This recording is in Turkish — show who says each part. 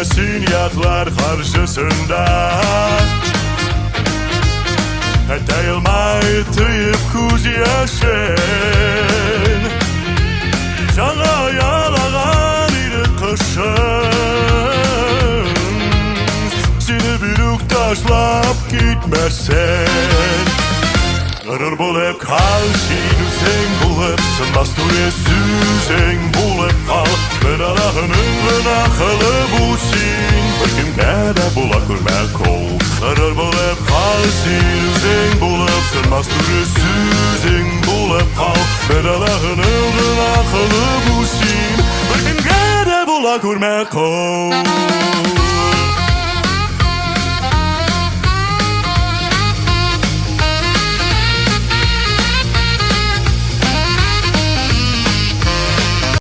Speaker 1: gitmesin yatlar karşısında. Deyilmeyi tıyıp kuz yaşın, sana yalağan idi kışın. Seni büyük taşlap gitmesin. Kırır bulup kal, şiirsen bulup sınmaz türesüzen bulup kal. Bir Allah'ının akıllı bu sin, bir kimde de bula görmek ol. Kırır bulup kal, şiirsen bulup sınmaz türesüzen bulup kal. Bir Allah'ının akıllı bu sin, bir kimde de bula görmek ol.